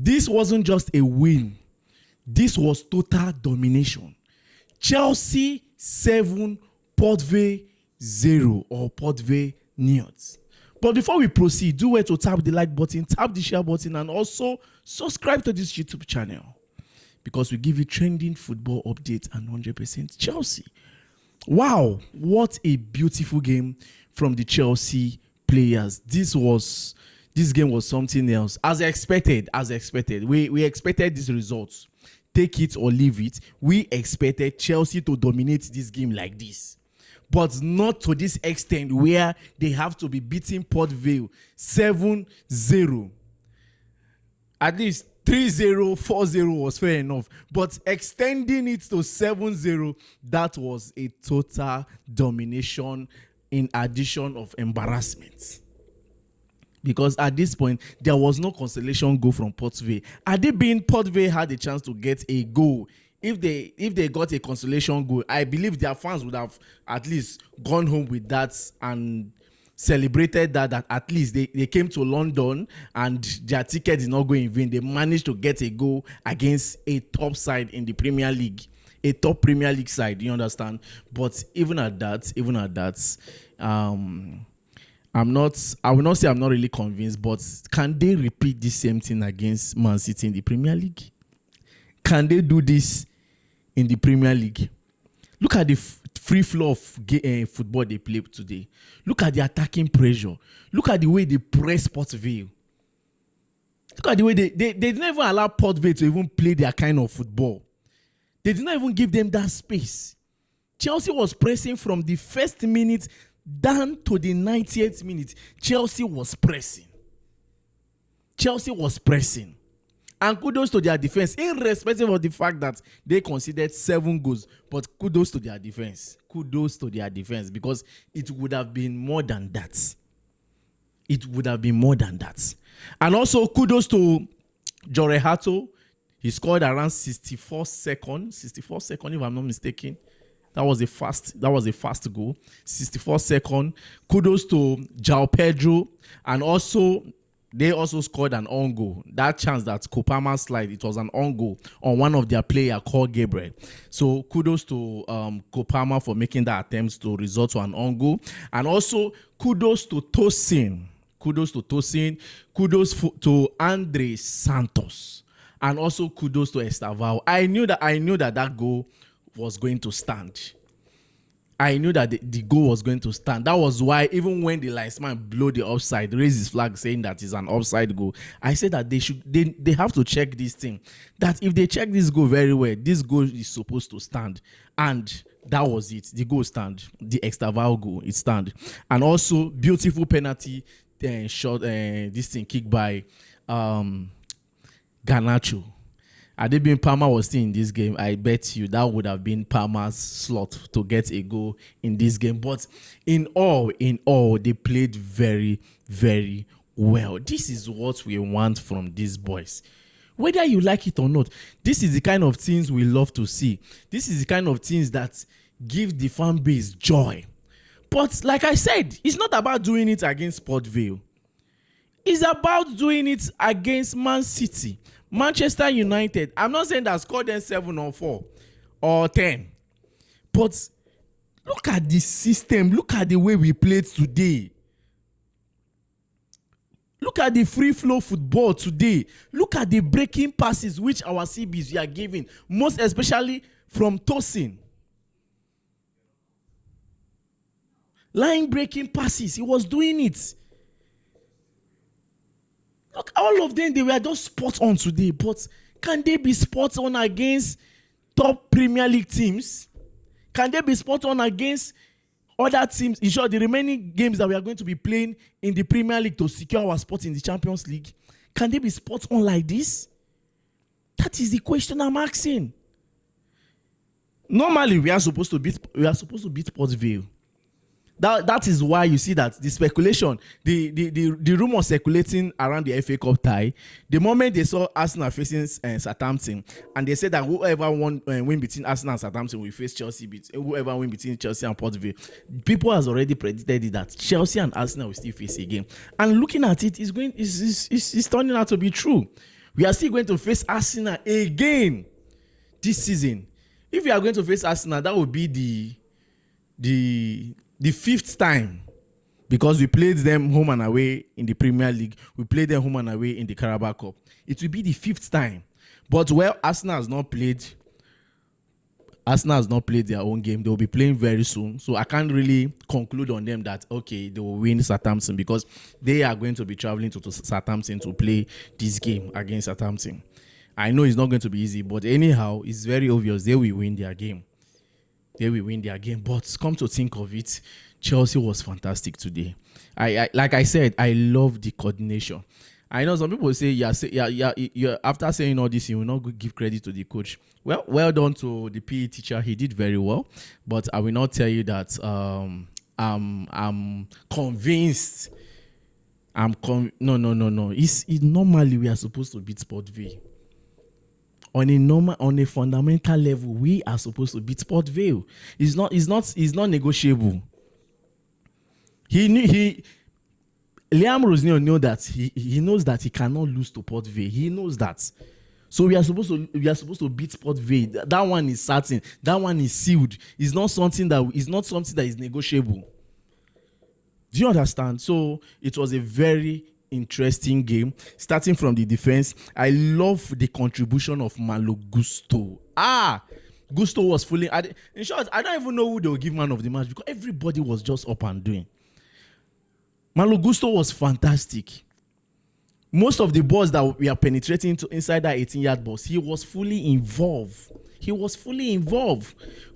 This wasn't just a win. This was total domination. Chelsea 7, Port Vale 0 or Port Vale Niot. But before we proceed, do well to tap the like button, tap the share button, and also subscribe to this YouTube channel because we give you trending football updates and 100% Chelsea. Wow, what a beautiful game from the Chelsea players. This game was something else. As expected. We expected these results. Take it or leave it. We expected Chelsea to dominate this game like this. But not to this extent where they have to be beating Port Vale 7-0. At least 3-0, 4-0 was fair enough. But extending it to 7-0, that was a total domination in addition of embarrassment. Because at this point, there was no consolation goal from Port Vale. Had it been Port Vale had a chance to get a goal, if they got a consolation goal, I believe their fans would have at least gone home with that and celebrated that at least they came to London and their ticket did not go in vain. They managed to get a goal against a top side in the Premier League, a top Premier League side, you understand? But even at that, I will not say I'm not really convinced, but can they repeat the same thing against Man City in the Premier League? Can they do this in the Premier League? Look at the free flow of football they play today. Look at the attacking pressure. Look at the way they press Port Vale. Look at the way they didn't even allow Port Vale to even play their kind of football. They did not even give them that space. Chelsea was pressing from the first minute down to the 90th minute. Chelsea was pressing. And kudos to their defense, irrespective of the fact that they conceded 7 goals. But kudos to their defense. Because it would have been more than that. And also kudos to Jorehato. He scored around 64 seconds, if I'm not mistaken. That was a fast goal. 64 seconds. Kudos to João Pedro. And also, they also scored an own goal. That chance that Kopama slide, it was an own goal on one of their players called Gabriel. So kudos to Kopama for making that attempt to result to an own goal. And also kudos to Tosin. Kudos to Andre Santos. And also kudos to Estavao. I knew that goal was going to stand. I knew that the goal was going to stand. That was why even when the linesman blew the offside, raised his flag saying that it's an offside goal, I said that they have to check this thing. That if they check this goal very well, this goal is supposed to stand. And that was it. The goal stand. The Estavao goal, it stand. And also beautiful penalty shot. This thing kicked by Garnacho. Had it been Palmer was still in this game, I bet you that would have been Palmer's slot to get a goal in this game. But in all, they played very, very well. This is what we want from these boys. Whether you like it or not, this is the kind of things we love to see. This is the kind of things that give the fan base joy. But like I said, it's not about doing it against Port Vale. It's about doing it against Man City. Manchester United, I'm not saying that scored them 7 or 4 or 10. But look at the system. Look at the way we played today. Look at the free flow football today. Look at the breaking passes which our CBs are giving. Most especially from Tosin. Line breaking passes. He was doing it. Look, all of them, they were just spot on today. But can they be spot on against top Premier League teams? Can they be spot on against other teams? In short, the remaining games that we are going to be playing in the Premier League to secure our spot in the Champions League, can they be spot on like this? That is the question I'm asking. Normally, we are supposed to beat Port Vale. That is why you see that the speculation, the rumor circulating around the FA Cup tie, the moment they saw Arsenal facing Southampton, and they said that whoever win between Arsenal and Southampton will face Chelsea, whoever win between Chelsea and Port Vale, people has already predicted that Chelsea and Arsenal will still face a game. And looking at it, it's turning out to be true. We are still going to face Arsenal again this season. If we are going to face Arsenal, that would be the fifth time, because we played them home and away in the Premier League. We played them home and away in the Carabao Cup. It will be the fifth time. But Arsenal has not played their own game. They will be playing very soon. So I can't really conclude on them that, okay, they will win Southampton, because they are going to be traveling to Southampton to play this game against Southampton. I know it's not going to be easy, but anyhow, it's very obvious they will win their game. But come to think of it, Chelsea was fantastic today. I like I said, I love the coordination. I know some people say, after saying all this, you will not give credit to the coach. Well done to the PE teacher. He did very well. But I will not tell you that I'm convinced. No. It's normally we are supposed to beat Sport V. On a fundamental level, we are supposed to beat Port Vale. It's not negotiable. Liam Rosnell knows that he knows that he cannot lose to Port Vale. He knows that. So we are supposed to beat Port Vale. That one is certain. That one is sealed. It's not something that is negotiable. Do you understand? So it was a very interesting game. Starting from the defense, I love the contribution of Malo Gusto. Gusto was fully. In short, I don't even know who they will give man of the match, because everybody was just up and doing. Malo Gusto was fantastic. Most of the balls that we are penetrating to inside that 18-yard box, he was fully involved.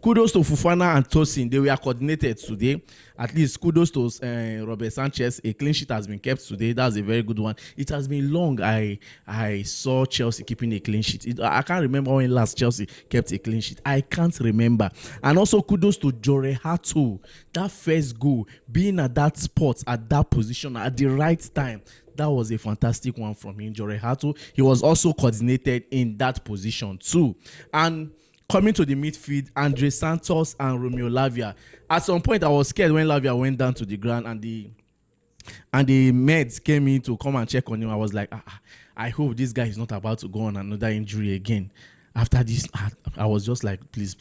Kudos to Fofana and Tosin. They were coordinated today. At least kudos to Robert Sanchez. A clean sheet has been kept today. That's a very good one. It has been long. I saw Chelsea keeping a clean sheet. I can't remember when last Chelsea kept a clean sheet. I can't remember. And also kudos to Jore Hato. That first goal, being at that spot, at that position, at the right time. That was a fantastic one from him, Jore Hato. He was also coordinated in that position too. And coming to the midfield, Andre Santos and Romeo Lavia. At some point, I was scared when Lavia went down to the ground and the meds came in to come and check on him. I was like, I hope this guy is not about to go on another injury again. After this, I was just like, please,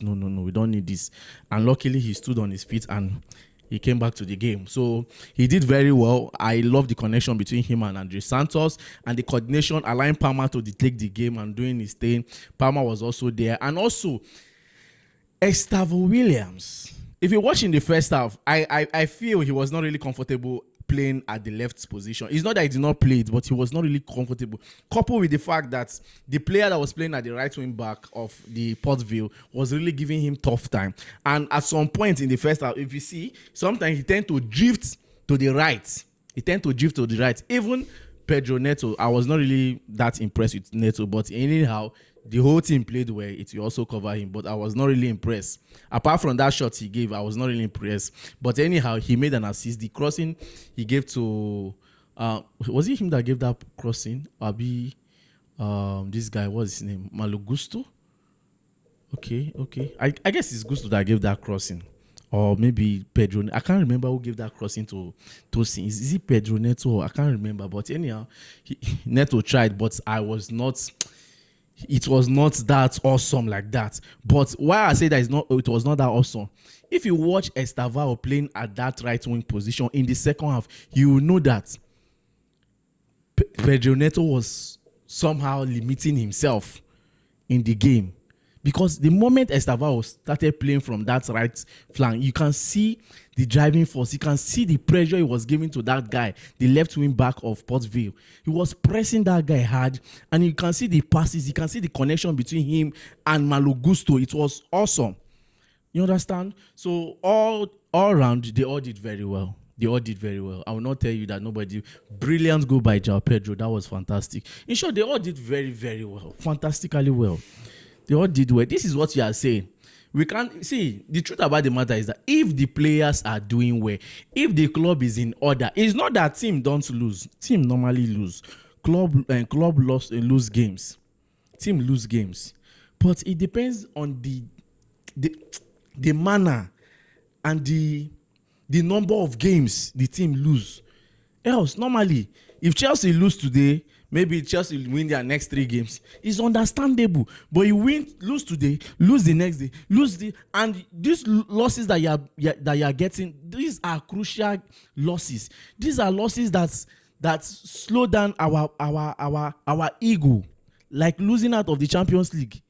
no, we don't need this. And luckily, he stood on his feet and he came back to the game. So he did very well. I love the connection between him and Andre Santos, and the coordination, allowing Palmer to take the game and doing his thing. Palmer was also there. And also, Estavo Williams. If you watch in the first half, I feel he was not really comfortable playing at the left position. It's not that he did not play it, but he was not really comfortable. Coupled with the fact that the player that was playing at the right wing back of the Port Vale was really giving him tough time. And at some point in the first half, if you see, sometimes he tend to drift to the right. Even Pedro Neto, I was not really that impressed with Neto, but anyhow, the whole team played well. It will also cover him, but I was not really impressed. Apart from that shot he gave, I was not really impressed. But anyhow, he made an assist. The crossing he gave to, was it him that gave that crossing? Abi, this guy, what's his name? Malo Gusto? Okay. I guess it's Gusto that gave that crossing. Or maybe Pedro. I can't remember who gave that crossing to Tosin. Is it Pedro Neto? I can't remember. But anyhow, Neto tried, but it was not that awesome like that. But why I say that it was not that awesome, if you watch Estevao playing at that right wing position in the second half, you will know that Pedro Neto was somehow limiting himself in the game. Because the moment Estevao started playing from that right flank, you can see the driving force. You can see the pressure he was giving to that guy, the left wing back of Port Vale. He was pressing that guy hard, and you can see the passes. You can see the connection between him and Malo Gusto. It was awesome. You understand? So all around, they all did very well. I will not tell you that nobody. Brilliant goal by João Pedro. That was fantastic. In short, they all did very, very well. Fantastically well. They all did well. This is what you are saying. We can't see, the truth about the matter is that if the players are doing well, if the club is in order, it's not that team don't lose. Team normally lose. Club lose games. Team lose games. But it depends on the manner and the number of games the team lose. Else, normally, if Chelsea lose today, maybe Chelsea will win their next 3 games. It's understandable. But you lose today, lose the next day, and these losses that you are getting, these are crucial losses. These are losses that slow down our ego, like losing out of the Champions League,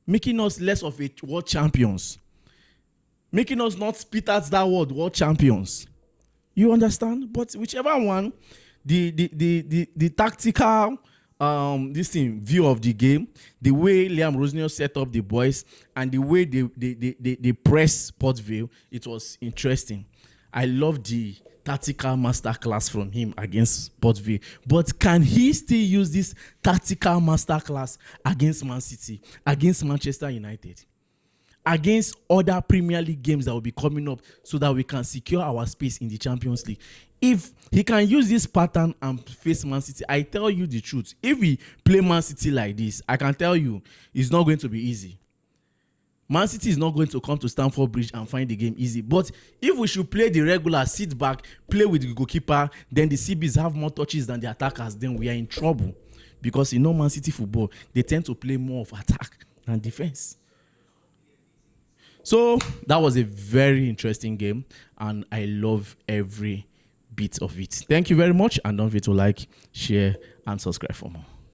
making us less of a world champions, making us not spit at that world champions. You understand? But whichever one, the tactical view of the game, the way Liam Rosenior set up the boys, and the way they press Port Vale, it was interesting. I love the tactical masterclass from him against Port Vale. But can he still use this tactical masterclass against Man City, against Manchester United, against other Premier League games that will be coming up, so that we can secure our space in the Champions League? If he can use this pattern and face Man City, I tell you the truth, if we play Man City like this, I can tell you it's not going to be easy. Man City is not going to come to Stamford Bridge and find the game easy. But if we should play the regular, sit back, play with the goalkeeper, then the CBs have more touches than the attackers, then we are in trouble. Because you know Man City football, they tend to play more of attack than defense. So that was a very interesting game, and I love every bit of it. Thank you very much, and don't forget to like, share, and subscribe for more.